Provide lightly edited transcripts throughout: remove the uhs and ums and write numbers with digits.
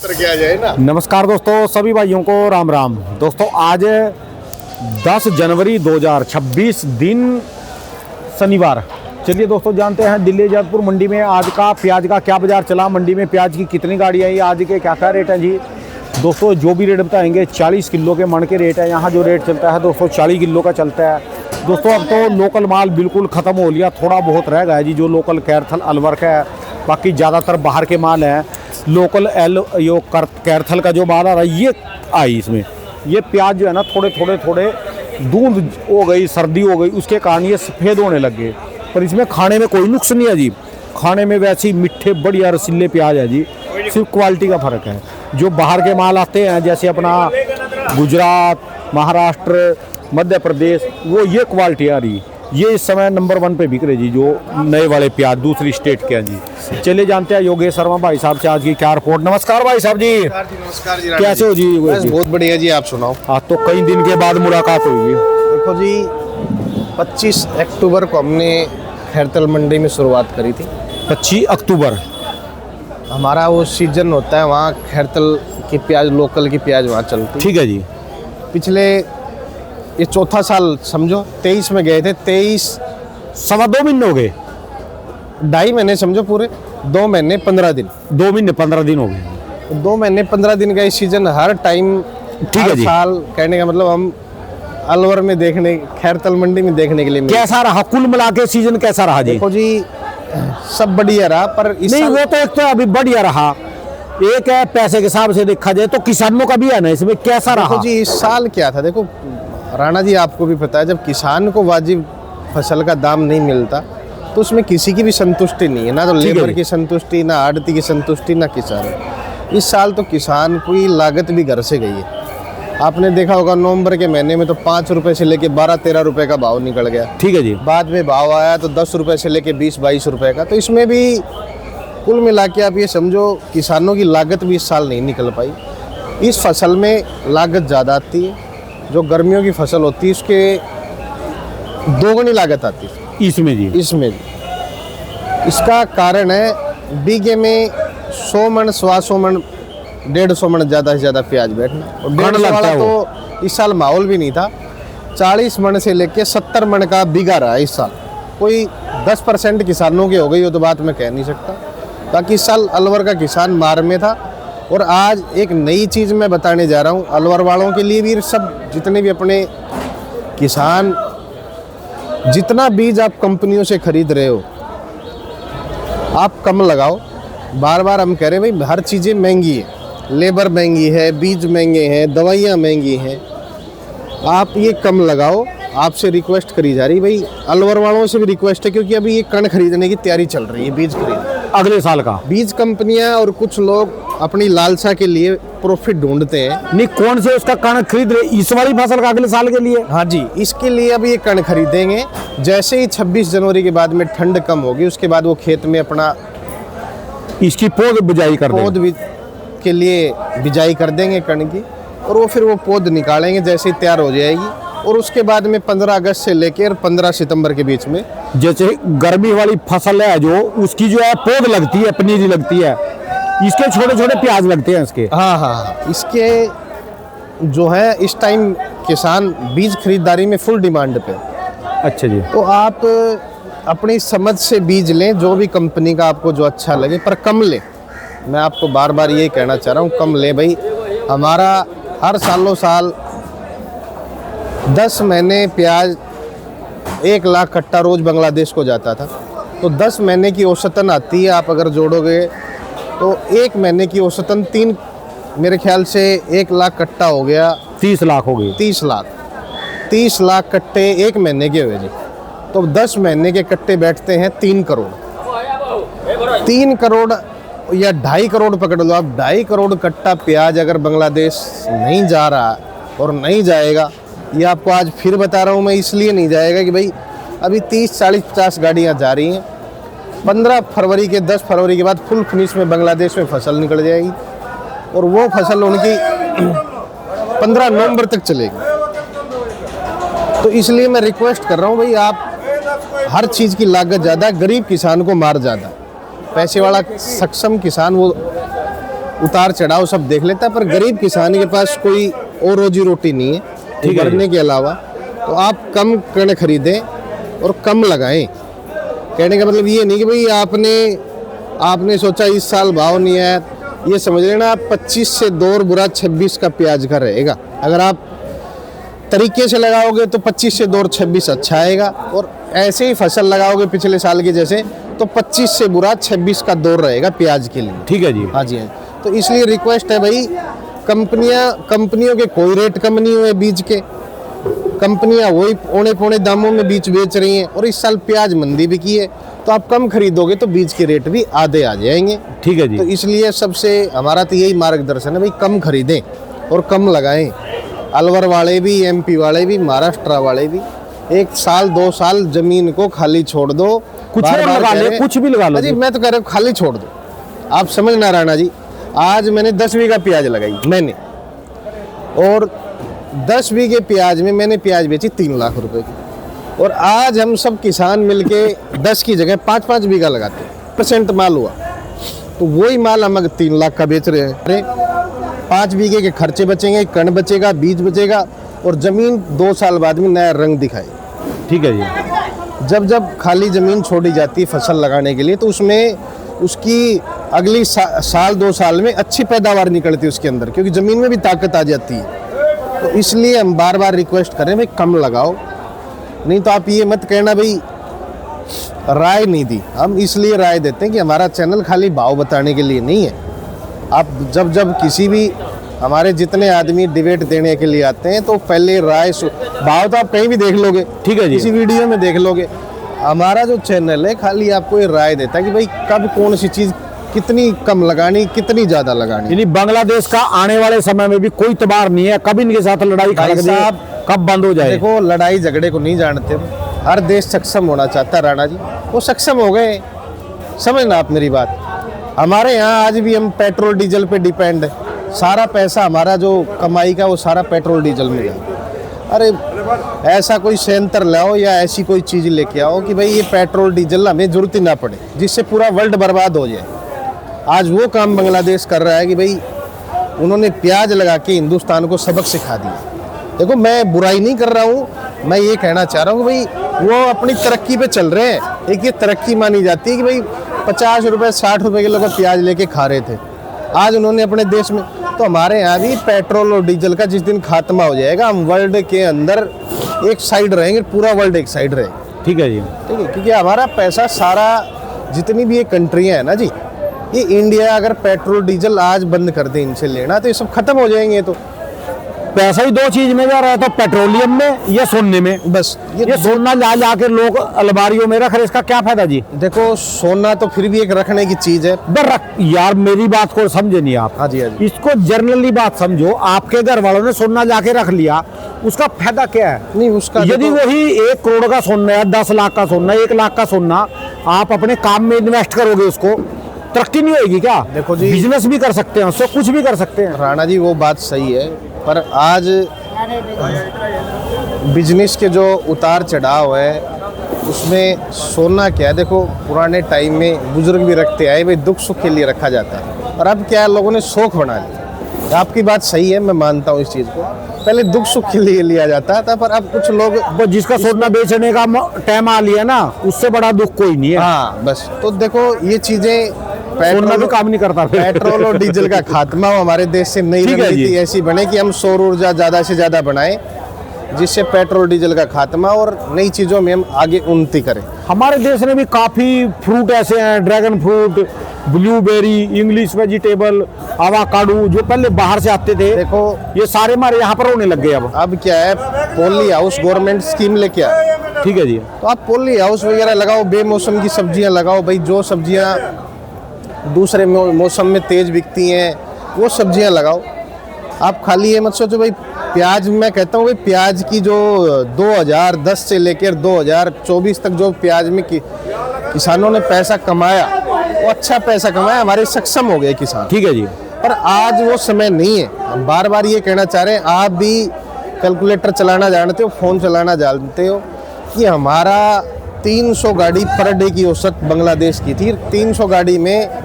किया जाए ना। नमस्कार दोस्तों, सभी भाइयों को राम राम। दोस्तों आज 10 जनवरी 2026 दिन शनिवार। चलिए दोस्तों जानते हैं दिल्ली जयपुर मंडी में आज का प्याज का क्या बाजार चला, मंडी में प्याज की कितनी गाड़ी आई, आज के क्या क्या रेट हैं जी। दोस्तों जो भी रेट बताएंगे 40 किलो के मन के रेट है। यहाँ जो रेट चलता है दोस्तों 40 किलो का चलता है। दोस्तों अब तो लोकल माल बिल्कुल ख़त्म हो लिया, थोड़ा बहुत रह गया है जी जो लोकल कैरथल अलवर का है, बाकी ज़्यादातर बाहर के माल हैं। लोकल कैरथल का जो माल आ रहा है ये आई इसमें। ये प्याज जो है ना थोड़े दूध हो गई, सर्दी हो गई, उसके कारण ये सफ़ेद होने लग गए, पर इसमें खाने में कोई नुक्स नहीं है जी। खाने में वैसे ही मीठे बढ़िया रसीले प्याज है जी, सिर्फ क्वालिटी का फ़र्क है। जो बाहर के माल आते हैं जैसे अपना गुजरात, महाराष्ट्र, मध्य प्रदेश, वो ये क्वालिटी आ रही, ये इस समय नंबर 1 पे बिक रहे जी जो नए वाले प्याज दूसरी स्टेट के हैं जी। चलिए जानते हैं योगेश शर्मा भाई साहब से आज की क्या रिपोर्ट। नमस्कार भाई साहब जी। नमस्कार जी। कैसे हो जी? बस बहुत बढ़िया जी, आप सुनाओ। हाँ तो कई दिन के बाद मुलाकात हुई। देखो जी 25 अक्टूबर को हमने खैरतल मंडी में शुरुआत करी थी। 25 अक्टूबर हमारा वो सीजन होता है, वहाँ खैरतल की प्याज, लोकल की प्याज वहाँ चलती। ठीक है जी। पिछले ये चौथा साल समझो, 23 में गए थे। 23 सवा 2 महीने हो गए, 2.5 महीने समझो, पूरे 2 महीने 15 दिन। 2 महीने 15 दिन हो गए। 2 महीने 15 दिन का ये सीजन हर टाइम, ठीक है हर जी। साल कहने का मतलब हम अलवर में देखने, खैरतल मंडी में देखने के लिए मिले। कैसा रहा कुल मिला के सीजन, कैसा रहा जी? देखो जी सब बढ़िया रहा, पर इस नहीं साल वो तो एक तो अभी बढ़िया रहा, एक है पैसे के हिसाब से देखा जाए तो किसानों का भी है ना, इसमें कैसा रहा? देखो जी इस साल क्या था, देखो राणा जी आपको भी पता है, जब किसान को वाजिब फसल का दाम नहीं मिलता तो उसमें किसी की भी संतुष्टि नहीं है, ना तो लेबर की संतुष्टि, ना आड़ती की संतुष्टि, ना किसान। इस साल तो किसान की लागत भी घर से गई है। आपने देखा होगा नवंबर के महीने में तो 5 रुपए से लेके 12-13 रुपए का भाव निकल गया। ठीक है जी। बाद में भाव आया तो 10 रुपए से लेके 20-22 रुपए का। तो इसमें भी कुल मिला के आप ये समझो किसानों की लागत भी इस साल नहीं निकल पाई। इस फसल में लागत ज़्यादा आती है, जो गर्मियों की फसल होती है उसके 2 गुनी लागत आती है इसमें जी। इसमें इसका कारण है बीघे में 100 मन, 125 मन, 150 मन ज़्यादा से ज़्यादा प्याज बैठना। और 150 वाला तो इस साल माहौल भी नहीं था। 40 मन से लेके 70 मन का बीघा रहा इस साल। कोई 10% किसानों की हो गई हो तो बात मैं कह नहीं सकता। बाकी इस साल अलवर का किसान मार में था। और आज एक नई चीज़ मैं बताने जा रहा हूँ अलवर वालों के लिए भी, सब जितने भी अपने किसान, जितना बीज आप कंपनियों से खरीद रहे हो आप कम लगाओ। बार बार हम कह रहे हैं भाई हर चीज़ें महंगी है, लेबर महंगी है, बीज महंगे हैं, दवाइयाँ महंगी हैं, आप ये कम लगाओ। आपसे रिक्वेस्ट करी जा रही, भाई अलवर वालों से भी रिक्वेस्ट है, क्योंकि अभी ये कण खरीदने की तैयारी चल रही है, बीज खरीद अगले साल का। बीज कंपनियां और कुछ लोग अपनी लालसा के लिए प्रॉफिट ढूंढते हैं। नहीं कौन से उसका कण खरीद रहे इस वाली फसल का अगले साल के लिए? हाँ जी, इसके लिए अभी ये कण खरीदेंगे। जैसे ही 26 जनवरी के बाद में ठंड कम होगी उसके बाद वो खेत में अपना इसकी पौध बिजाई कर पौध के लिए बिजाई कर देंगे कण की, और वो फिर वो पौध निकालेंगे जैसे ही तैयार हो जाएगी। और उसके बाद में 15 अगस्त से लेकर 15 सितंबर के बीच में, जैसे गर्मी वाली फसल है जो उसकी जो है पौध लगती है, पनीरी लगती है, इसके छोटे छोटे प्याज लगते हैं इसके। हाँ, इसके जो है इस टाइम किसान बीज खरीदारी में फुल डिमांड पे। अच्छा जी। तो आप अपनी समझ से बीज लें, जो भी कंपनी का आपको जो अच्छा लगे, पर कम लें। मैं आपको बार बार ये कहना चाह रहा हूँ, कम लें भाई। हमारा हर सालों साल 10 महीने प्याज 1 लाख कट्टा रोज़ बांग्लादेश को जाता था। तो 10 महीने की औसतन आती है, आप अगर जोड़ोगे तो 1 महीने की औसतन 3, मेरे ख्याल से 1 लाख कट्टा हो गया, 30 लाख हो गई। 30 लाख कट्टे 1 महीने के हुए जी। तो 10 महीने के कट्टे बैठते हैं 3 करोड़। 3 करोड़ या 2.5 करोड़ पकड़ लो आप। 2.5 करोड़ कट्टा प्याज अगर बांग्लादेश नहीं जा रहा और नहीं जाएगा, ये आपको आज फिर बता रहा हूँ मैं, इसलिए नहीं जाएगा कि भाई अभी 30, 40, 50 गाड़ियाँ जा रही हैं। 15 फरवरी के 10 फरवरी के बाद फुल फिनिश में बांग्लादेश में फसल निकल जाएगी, और वो फसल उनकी 15 नवंबर तक चलेगी। तो इसलिए मैं रिक्वेस्ट कर रहा हूँ भाई, आप हर चीज़ की लागत ज़्यादा, गरीब किसान को मार ज़्यादा। पैसे वाला सक्षम किसान वो उतार चढ़ाव सब देख लेता है, पर गरीब किसान के पास कोई और रोजी रोटी नहीं है ठीक है करने के अलावा, तो आप कम कण खरीदें और कम लगाएं। कहने का मतलब ये नहीं कि भाई आपने सोचा इस साल भाव नहीं है, ये समझ लेना आप 25 से 2 और बुरा 26 का प्याज का रहेगा। अगर आप तरीके से लगाओगे तो 25 से 2 और 26 अच्छा आएगा, और ऐसे ही फसल लगाओगे पिछले साल के जैसे तो 25 से बुरा 26 का दौर रहेगा प्याज के लिए। ठीक है जी। हाँ जी, हाँ। तो इसलिए रिक्वेस्ट है भाई, कंपनियों के कोई रेट कम नहीं हुए बीज के, कंपनियां वही पौने दामों में बीज बेच रही हैं, और इस साल प्याज मंदी भी की है, तो आप कम खरीदोगे तो बीज के रेट भी आधे आ जाएंगे। ठीक है जी। तो इसलिए सबसे हमारा तो यही मार्गदर्शन है भाई, कम खरीदें और कम लगाएं। अलवर वाले भी, एमपी वाले भी, महाराष्ट्र वाले भी 1 साल 2 साल जमीन को खाली छोड़ दो, कुछ और लगा ले, कुछ भी लगा लो जी। मैं तो कह रहा हूँ खाली छोड़ दो। आप समझना राणा जी, आज मैंने 10 बीघा प्याज लगाई मैंने, और 10 बीघे प्याज में मैंने प्याज बेची 3 लाख रुपए की, और आज हम सब किसान मिलके 10 की जगह 5-5 बीघा लगाते हैं, % माल हुआ, तो वही माल हम 3 लाख का बेच रहे हैं। अरे 5 बीघे के खर्चे बचेंगे, कण बचेगा, बीज बचेगा, और जमीन 2 साल बाद में नया रंग दिखाएगी। ठीक है जी। जब खाली जमीन छोड़ी जाती है फसल लगाने के लिए, तो उसमें उसकी अगली साल 2 साल में अच्छी पैदावार निकलती है उसके अंदर, क्योंकि ज़मीन में भी ताकत आ जाती है। तो इसलिए हम बार बार रिक्वेस्ट करें भाई कम लगाओ, नहीं तो आप ये मत कहना भाई राय नहीं दी। हम इसलिए राय देते हैं कि हमारा चैनल खाली भाव बताने के लिए नहीं है। आप जब किसी भी हमारे जितने आदमी डिबेट देने के लिए आते हैं, तो पहले राय भाव तो आप कहीं भी देख लोगे, ठीक है जी, किसी वीडियो में देख लोगे। हमारा जो चैनल है खाली आपको ये राय देता है कि भाई कब कौन सी चीज़ कितनी कम लगानी, कितनी ज़्यादा लगानी। यानी बांग्लादेश का आने वाले समय में भी कोई तबार नहीं है, कब इनके साथ लड़ाई खड़क जाए, कब बंद हो जाए। देखो, लड़ाई झगड़े को नहीं जानते, हर देश सक्षम होना चाहता है राणा जी, वो सक्षम हो गए। समझना आप मेरी बात। हमारे यहाँ आज भी हम पेट्रोल डीजल पे डिपेंड है, सारा पैसा हमारा जो कमाई का वो सारा पेट्रोल डीजल में है। अरे ऐसा कोई सेंटर लाओ या ऐसी कोई चीज़ लेके आओ कि भाई ये पेट्रोल डीजल हमें जरूरत ही ना पड़े, जिससे पूरा वर्ल्ड बर्बाद हो जाए। आज वो काम बांग्लादेश कर रहा है कि भाई उन्होंने प्याज लगा के हिंदुस्तान को सबक सिखा दिया। देखो, मैं बुराई नहीं कर रहा हूँ, मैं ये कहना चाह रहा हूँ कि भाई वो अपनी तरक्की पे चल रहे हैं। एक ये तरक्की मानी जाती है कि भाई 50 रुपये 60 रुपये किलो का प्याज लेके खा रहे थे, आज उन्होंने अपने देश में। तो हमारे यहाँ भी पेट्रोल और डीजल का जिस दिन खात्मा हो जाएगा, हम वर्ल्ड के अंदर एक साइड रहेंगे, पूरा वर्ल्ड एक साइड रहेगा। ठीक है जी, ठीक है, क्योंकि हमारा पैसा सारा, जितनी भी ये कंट्रियाँ हैं ना जी, ये इंडिया अगर पेट्रोल डीजल आज बंद कर दे इनसे लेना, तो ये सब खत्म हो जाएंगे। तो पैसा ही 2 चीज में जा रहा है, तो पेट्रोलियम में या सोने में। बस ये सोना ला के लोग अलमारियों में रख रहे, इसका क्या फायदा जी। देखो, सोना तो फिर भी एक रखने की चीज है। यार मेरी बात को समझे नहीं आप। हाँ जी, हाँ जी। इसको जनरली बात समझो, आपके घर वालों ने सोना जाके रख लिया, उसका फायदा क्या है। नहीं, उसका यदि वही 1 करोड़ का सोना है, 10 लाख का सोना, 1 लाख का सोना आप अपने काम में इन्वेस्ट करोगे, उसको तरक्की नहीं होगी क्या। देखो जी, बिजनेस भी कर सकते हैं उससे, कुछ भी कर सकते हैं। राणा जी, वो बात सही है, पर आज बिजनेस के जो उतार चढ़ाव है उसमें सोना क्या है। देखो, पुराने टाइम में बुजुर्ग भी रखते आए, भाई दुख सुख के लिए रखा जाता है, और अब क्या है, लोगों ने शौक बना लिया। आपकी बात सही है, मैं मानता हूँ इस चीज़ को। पहले दुख सुख के लिए लिया जाता था, पर अब कुछ लोग जिसका सोना बेचने का टाइम आ लिया ना, उससे बड़ा दुख कोई नहीं है। हाँ, बस। तो देखो, ये चीज़ें सोना भी काम नहीं करता। पेट्रोल और डीजल का खात्मा हो हमारे देश से, नई रणनीति ऐसी बने कि हम सौर ऊर्जा ज़्यादा से ज़्यादा बनाएं, जिससे पेट्रोल डीजल का खात्मा और नई चीज़ों में हम आगे उन्नति करें। हमारे देश में भी काफ़ी फ्रूट ऐसे हैं, dragon fruit, blueberry, English vegetable, avocado, जो पहले बाहर से आते थे। देखो, ये सारे हमारे यहाँ पर होने लग गए। अब क्या है, पॉली हाउस गवर्नमेंट स्कीम लेके आए। ठीक है जी, तो आप पॉली हाउस वगैरह लगाओ, बेमौसम की सब्जियां लगाओ। भाई जो सब्जियां दूसरे मौसम में तेज बिकती हैं वो सब्जियां लगाओ। आप खाली ये मत सोचो भाई प्याज, मैं कहता हूँ भाई प्याज की जो 2010 से लेकर 2024 तक जो प्याज में किसानों ने पैसा कमाया, वो अच्छा पैसा कमाया, हमारे सक्षम हो गए किसान। ठीक है जी, पर आज वो समय नहीं है। हम बार बार ये कहना चाह रहे हैं, आप भी कैलकुलेटर चलाना जानते हो, फ़ोन चलाना जानते हो, कि हमारा 300 गाड़ी पर डे की औसत बांग्लादेश की थी। 300 गाड़ी में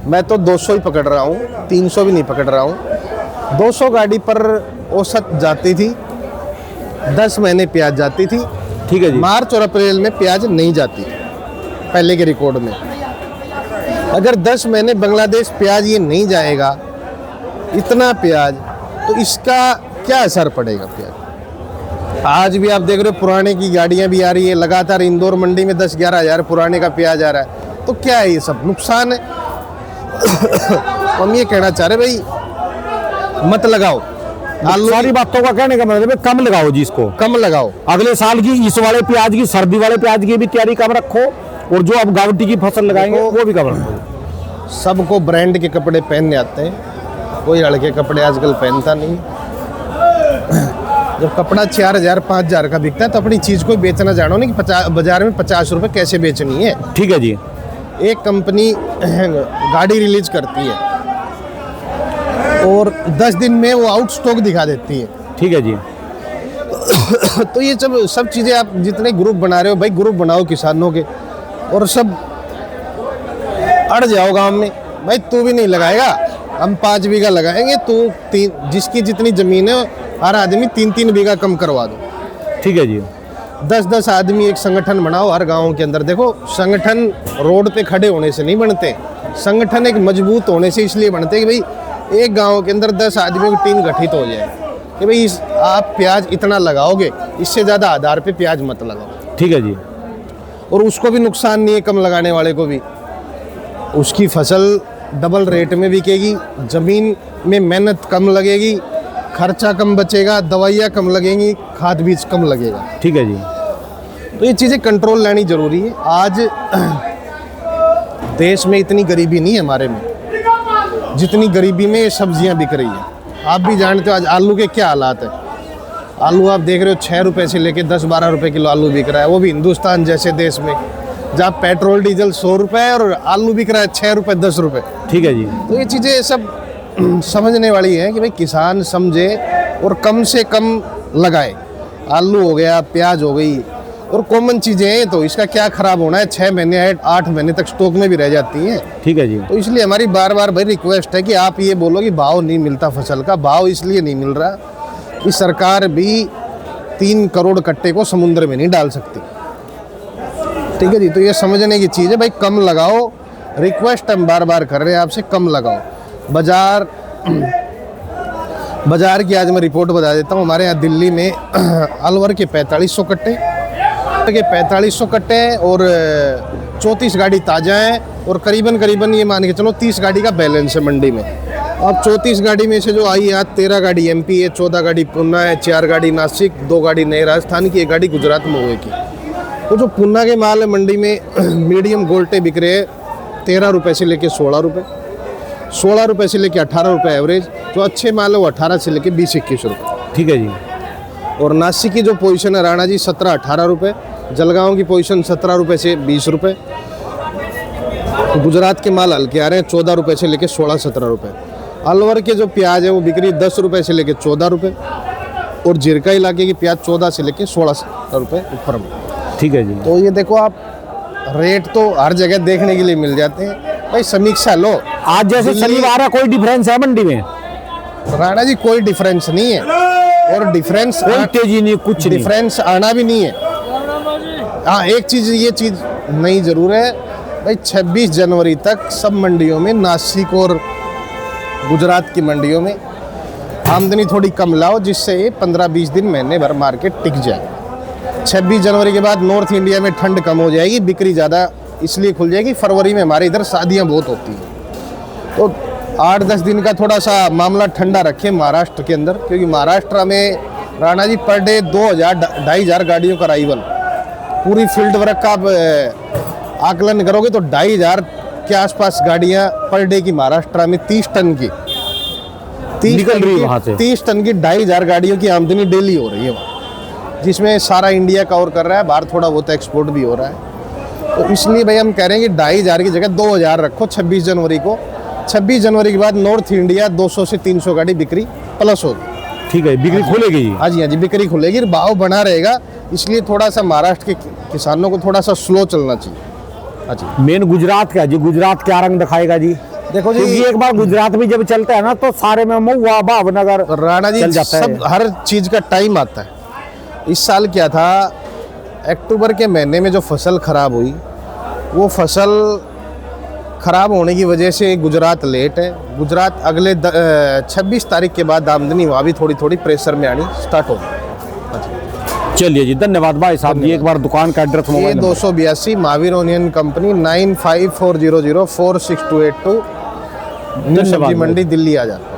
मैं तो 200 ही पकड़ रहा हूँ, 300 भी नहीं पकड़ रहा हूँ। 200 गाड़ी पर औसत जाती थी, 10 महीने प्याज जाती थी। ठीक है जी। मार्च और अप्रैल में प्याज नहीं जाती पहले के रिकॉर्ड में। अगर 10 महीने बांग्लादेश प्याज ये नहीं जाएगा, इतना प्याज, तो इसका क्या असर पड़ेगा प्याज? आज भी आप देख रहे हो पुराने की गाड़ियां भी आ रही है लगातार। इंदौर मंडी में 10-11 हज़ार पुराने का प्याज आ रहा है, तो क्या है? ये सब नुकसान है। हम ये कहना चाह रहे भाई मत लगाओ आलू। सारी बातों का कहने का मतलब है कम लगाओ जी, इसको कम लगाओ। अगले साल की इस वाले प्याज की, सर्दी वाले प्याज की भी तैयारी कम रखो, और जो अब गावटी की फसल लगाएंगे वो भी कम रखो। सबको ब्रांड के कपड़े पहनने आते हैं, कोई हल्के कपड़े आजकल पहनता नहीं। जब कपड़ा 4,000-5,000 का बिकता है तो अपनी चीज़ को बेचना जानो नहीं कि बाजार में 50 रुपये कैसे बेचनी है। ठीक है जी। एक कंपनी गाड़ी रिलीज करती है और 10 दिन में वो आउट स्टॉक दिखा देती है। ठीक है जी। तो ये सब चीज़ें आप जितने ग्रुप बना रहे हो भाई, ग्रुप बनाओ किसानों के, और सब अड़ जाओ गांव में। भाई तू भी नहीं लगाएगा, हम 5 बीघा लगाएंगे, तू 3, जिसकी जितनी ज़मीन है हर आदमी 3-3 बीघा कम करवा दो। ठीक है जी। 10-10 आदमी एक संगठन बनाओ हर गांव के अंदर। देखो संगठन रोड पे खड़े होने से नहीं बनते, संगठन एक मजबूत होने से इसलिए बनते कि भाई एक गांव के अंदर 10 आदमियों की टीम गठित हो जाए कि भाई आप प्याज इतना लगाओगे, इससे ज़्यादा आधार पे प्याज मत लगाओ। ठीक है जी। और उसको भी नुकसान नहीं है, कम लगाने वाले को भी। उसकी फसल डबल रेट में बिकेगी, ज़मीन में मेहनत कम लगेगी, खर्चा कम बचेगा, दवाइयाँ कम लगेंगी, खाद बीज कम लगेगा। ठीक है जी। तो ये चीज़ें कंट्रोल लानी जरूरी है। आज देश में इतनी गरीबी नहीं है हमारे में, जितनी गरीबी में सब्जियां बिक रही है। आप भी जानते हो आज आलू के क्या हालात है। आलू आप देख रहे हो 6 रुपये से लेके 10-12 रुपये किलो आलू बिक रहा है, वो भी हिंदुस्तान जैसे देश में जहाँ पेट्रोल डीजल 100 रुपये और आलू बिक रहा है 6 रुपये 10 रुपये। ठीक है जी। तो ये चीज़ें सब समझने वाली है कि भाई किसान समझे और कम से कम लगाए। आलू हो गया, प्याज हो गई, और कॉमन चीज़ें हैं, तो इसका क्या खराब होना है? 6 महीने 8 महीने तक स्टॉक में भी रह जाती हैं। ठीक है जी। तो इसलिए हमारी बार बार भाई रिक्वेस्ट है कि आप ये बोलो कि भाव नहीं मिलता फसल का। भाव इसलिए नहीं मिल रहा कि सरकार भी 3 करोड़ कट्टे को समुद्र में नहीं डाल सकती। ठीक है जी। तो ये समझने की चीज़ है भाई, कम लगाओ। रिक्वेस्ट हम बार बार कर रहे हैं आपसे, कम लगाओ। बाजार की आज मैं रिपोर्ट बता देता हूँ। हमारे यहाँ दिल्ली में अलवर के 4500 कट्टे के 4500 कट्टे हैं और 34 गाड़ी ताज़ा हैं, और करीबन ये मान के चलो 30 गाड़ी का बैलेंस है मंडी में। अब 34 गाड़ी में से जो आई है, 13 गाड़ी MP है, 14 गाड़ी पूना है, 4 गाड़ी नासिक, 2 गाड़ी नए राजस्थान की, 1 गाड़ी गुजरात महुए की। तो जो पूना के माल है मंडी में मीडियम गोल्टे बिक रहे हैं 13 रुपये से लेके 16 रुपये, 16 रुपये से लेके 18 रुपये एवरेज। जो अच्छे माल है वो 18 से लेके 20-21 रुपये। ठीक है जी। और नासिक की जो पोजीशन है राणा जी 17-18 रुपये, जलगांव की पोजीशन 17 रुपये से 20 रुपये। गुजरात के माल हल्के आ रहे हैं 14 रुपये से लेके 16-17 रुपये। अलवर के जो प्याज है वो बिक्री 10 रुपये से लेके 14 रुपये, और जिरका इलाके की प्याज 14 से लेके 16 रुपये ऊपर में। ठीक है जी। तो ये देखो आप, रेट तो हर जगह देखने के लिए मिल जाते हैं भाई, समीक्षा लो। आज जैसे शनिवार है, कोई डिफरेंस है मंडी में? राणा जी कोई डिफरेंस नहीं है, और डिफरेंस कोई तेजी नहीं, कुछ नहीं, डिफरेंस आना भी नहीं है। हाँ एक चीज़, ये चीज़ नहीं ज़रूर है भाई, 26 जनवरी तक सब मंडियों में, नासिक और गुजरात की मंडियों में आमदनी थोड़ी कम लाओ, जिससे ये 15-20 दिन महीने भर मार्केट टिक जाए। 26 जनवरी के बाद नॉर्थ इंडिया में ठंड कम हो जाएगी, बिक्री ज़्यादा इसलिए खुल जाएगी। फरवरी में हमारे इधर शादियाँ बहुत होती हैं, तो 8-10 दिन का थोड़ा सा मामला ठंडा रखें महाराष्ट्र के अंदर, क्योंकि महाराष्ट्र में राणा जी पर डे 2,000-2,500 गाड़ियों का अराइवल। पूरी फील्ड वर्क का आप आकलन करोगे तो 2,500 के आसपास गाड़ियाँ पर डे की महाराष्ट्र में 30 टन की निकल रही है वहाँ से। 30 टन की 2,500 गाड़ियों की आमदनी डेली हो रही है वहाँ, जिसमें सारा इंडिया कवर कर रहा है, बाहर थोड़ा बहुत एक्सपोर्ट भी हो रहा है। तो इसलिए भाई हम कह रहे हैं कि 2,500 की जगह 2,000 रखो 26 जनवरी को। 26 जनवरी के बाद नॉर्थ इंडिया 200 से 300 गाड़ी बिक्री प्लस होगी। ठीक है, बिक्री खुलेगी। हाँ जी, हाँ जी, बिक्री खुलेगी, भाव बना रहेगा। इसलिए थोड़ा सा महाराष्ट्र के किसानों को थोड़ा सा स्लो चलना चाहिए। हाँ जी। मेन गुजरात का जी, गुजरात क्या रंग दिखाएगा जी? देखो जी, क्योंकि एक बार गुजरात भी जब चलता है ना तो सारे में महुआ भावनगर राणा जी चल जाता है। सब हर चीज़ का टाइम आता है। इस साल क्या था, अक्टूबर के महीने में जो फसल खराब हुई, वो फसल खराब होने की वजह से गुजरात लेट है। गुजरात अगले 26 तारीख के बाद आमदनी वहाँ भी थोड़ी थोड़ी प्रेशर में आनी स्टार्ट होगी। चलिए जी, धन्यवाद भाई साहब जी। एक बार दुकान का एड्रेस ये mobile number. 282 Mahavir onion company 9540046282 new धन्यवाद सब्जी भाई। मंडी दिल्ली आ जाता है।